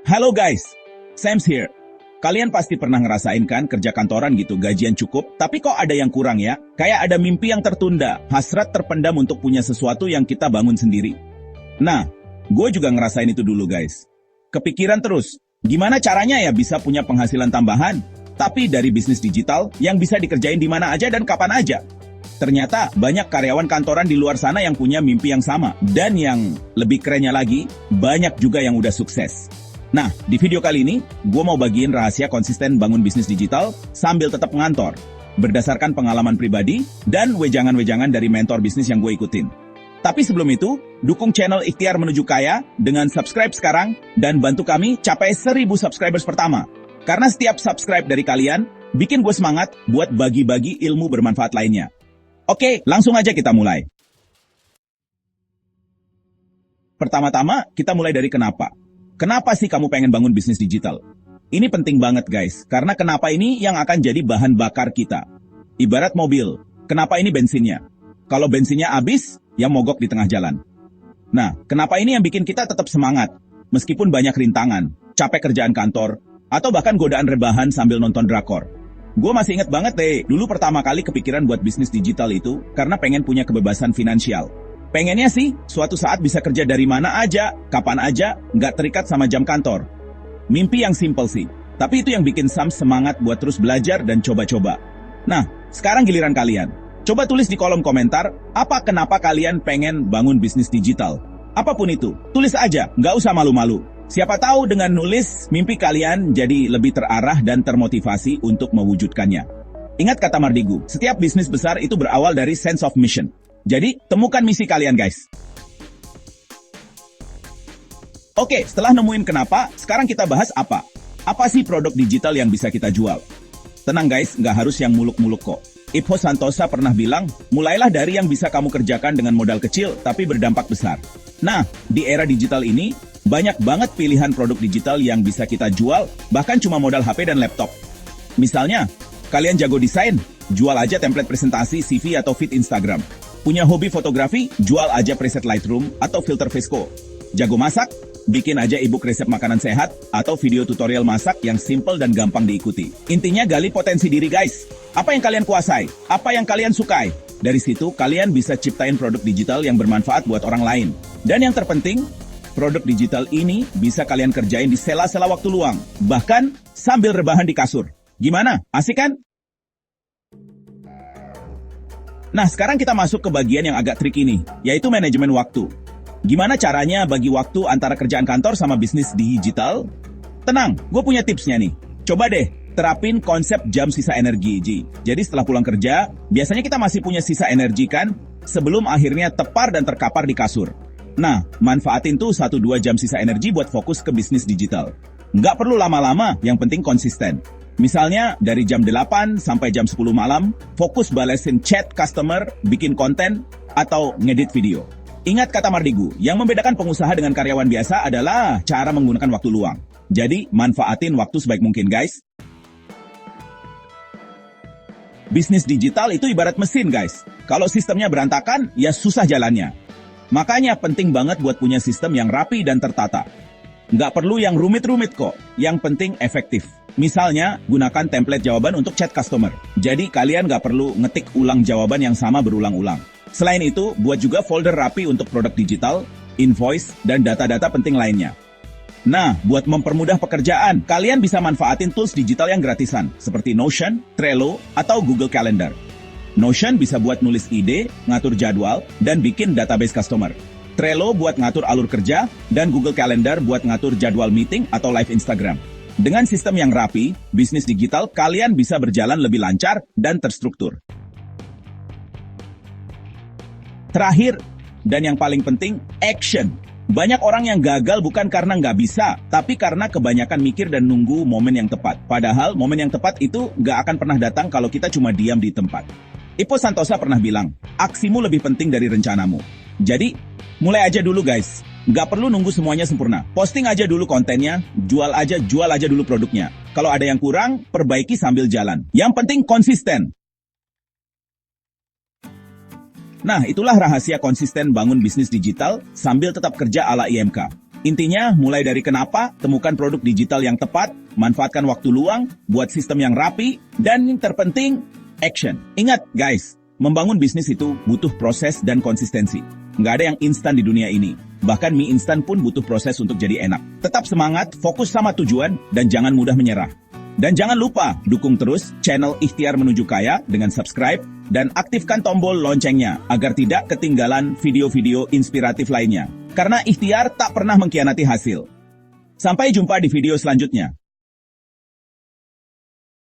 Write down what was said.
Halo guys, Sam's here. Kalian pasti pernah ngerasain kan kerja kantoran gitu, gajian cukup, tapi kok ada yang kurang ya? Kayak ada mimpi yang tertunda, hasrat terpendam untuk punya sesuatu yang kita bangun sendiri. Nah, gue juga ngerasain itu dulu guys. Kepikiran terus, gimana caranya ya bisa punya penghasilan tambahan, tapi dari bisnis digital yang bisa dikerjain di mana aja dan kapan aja. Ternyata banyak karyawan kantoran di luar sana yang punya mimpi yang sama. Dan yang lebih kerennya lagi, banyak juga yang udah sukses. Nah, di video kali ini, gue mau bagiin rahasia konsisten bangun bisnis digital sambil tetap ngantor, berdasarkan pengalaman pribadi dan wejangan-wejangan dari mentor bisnis yang gue ikutin. Tapi sebelum itu, dukung channel Ikhtiar Menuju Kaya dengan subscribe sekarang dan bantu kami capai 1000 subscribers pertama. Karena setiap subscribe dari kalian, bikin gue semangat buat bagi-bagi ilmu bermanfaat lainnya. Oke, langsung aja kita mulai. Pertama-tama, kita mulai dari kenapa. Kenapa sih kamu pengen bangun bisnis digital? Ini penting banget guys, karena kenapa ini yang akan jadi bahan bakar kita. Ibarat mobil, kenapa ini bensinnya? Kalau bensinnya habis, ya mogok di tengah jalan. Nah, kenapa ini yang bikin kita tetap semangat? Meskipun banyak rintangan, capek kerjaan kantor, atau bahkan godaan rebahan sambil nonton drakor. Gue masih inget banget deh, dulu pertama kali kepikiran buat bisnis digital itu, karena pengen punya kebebasan finansial. Pengennya sih, suatu saat bisa kerja dari mana aja, kapan aja, nggak terikat sama jam kantor. Mimpi yang simple sih, tapi itu yang bikin Sam semangat buat terus belajar dan coba-coba. Nah, sekarang giliran kalian. Coba tulis di kolom komentar, kenapa kalian pengen bangun bisnis digital. Apapun itu, tulis aja, nggak usah malu-malu. Siapa tahu dengan nulis, mimpi kalian jadi lebih terarah dan termotivasi untuk mewujudkannya. Ingat kata Mardigu, setiap bisnis besar itu berawal dari sense of mission. Jadi, temukan misi kalian guys. Oke, setelah nemuin kenapa, sekarang kita bahas apa. Apa sih produk digital yang bisa kita jual? Tenang guys, nggak harus yang muluk-muluk kok. Ipho Santosa pernah bilang, mulailah dari yang bisa kamu kerjakan dengan modal kecil tapi berdampak besar. Nah, di era digital ini, banyak banget pilihan produk digital yang bisa kita jual, bahkan cuma modal HP dan laptop. Misalnya, kalian jago desain, jual aja template presentasi, CV atau feed Instagram. Punya hobi fotografi, jual aja preset Lightroom atau filter VSCO. Jago masak, bikin aja ebook resep makanan sehat atau video tutorial masak yang simple dan gampang diikuti. Intinya gali potensi diri guys. Apa yang kalian kuasai? Apa yang kalian sukai? Dari situ kalian bisa ciptain produk digital yang bermanfaat buat orang lain. Dan yang terpenting, produk digital ini bisa kalian kerjain di sela-sela waktu luang. Bahkan sambil rebahan di kasur. Gimana? Asik kan? Nah, sekarang kita masuk ke bagian yang agak tricky nih, yaitu manajemen waktu. Gimana caranya bagi waktu antara kerjaan kantor sama bisnis digital? Tenang, gue punya tipsnya nih. Coba deh, terapin konsep jam sisa energi, Ji. Jadi setelah pulang kerja, biasanya kita masih punya sisa energi kan? Sebelum akhirnya tepar dan terkapar di kasur. Nah, manfaatin tuh 1-2 jam sisa energi buat fokus ke bisnis digital. Nggak perlu lama-lama, yang penting konsisten. Misalnya, dari jam 8 sampai jam 10 malam, fokus balesin chat customer, bikin konten, atau ngedit video. Ingat kata Mardigu, yang membedakan pengusaha dengan karyawan biasa adalah cara menggunakan waktu luang. Jadi, manfaatin waktu sebaik mungkin guys. Bisnis digital itu ibarat mesin guys. Kalau sistemnya berantakan, ya susah jalannya. Makanya penting banget buat punya sistem yang rapi dan tertata. Nggak perlu yang rumit-rumit kok, yang penting efektif. Misalnya, gunakan template jawaban untuk chat customer. Jadi kalian nggak perlu ngetik ulang jawaban yang sama berulang-ulang. Selain itu, buat juga folder rapi untuk produk digital, invoice, dan data-data penting lainnya. Nah, buat mempermudah pekerjaan, kalian bisa manfaatin tools digital yang gratisan, seperti Notion, Trello, atau Google Calendar. Notion bisa buat nulis ide, ngatur jadwal, dan bikin database customer. Trello buat ngatur alur kerja, dan Google Calendar buat ngatur jadwal meeting atau live Instagram. Dengan sistem yang rapi, bisnis digital kalian bisa berjalan lebih lancar dan terstruktur. Terakhir, dan yang paling penting, action. Banyak orang yang gagal bukan karena nggak bisa, tapi karena kebanyakan mikir dan nunggu momen yang tepat. Padahal momen yang tepat itu nggak akan pernah datang kalau kita cuma diam di tempat. Ipho Santosa pernah bilang, aksimu lebih penting dari rencanamu. Jadi, mulai aja dulu guys. Nggak perlu nunggu semuanya sempurna. Posting aja dulu kontennya, jual aja dulu produknya. Kalau ada yang kurang, perbaiki sambil jalan. Yang penting konsisten. Nah, itulah rahasia konsisten bangun bisnis digital sambil tetap kerja ala IMK. Intinya, mulai dari kenapa, temukan produk digital yang tepat, manfaatkan waktu luang, buat sistem yang rapi, dan yang terpenting, action. Ingat guys, membangun bisnis itu butuh proses dan konsistensi. Nggak ada yang instan di dunia ini. Bahkan mie instan pun butuh proses untuk jadi enak. Tetap semangat, fokus sama tujuan, dan jangan mudah menyerah. Dan jangan lupa, dukung terus channel Ikhtiar Menuju Kaya dengan subscribe dan aktifkan tombol loncengnya agar tidak ketinggalan video-video inspiratif lainnya. Karena ikhtiar tak pernah mengkhianati hasil. Sampai jumpa di video selanjutnya.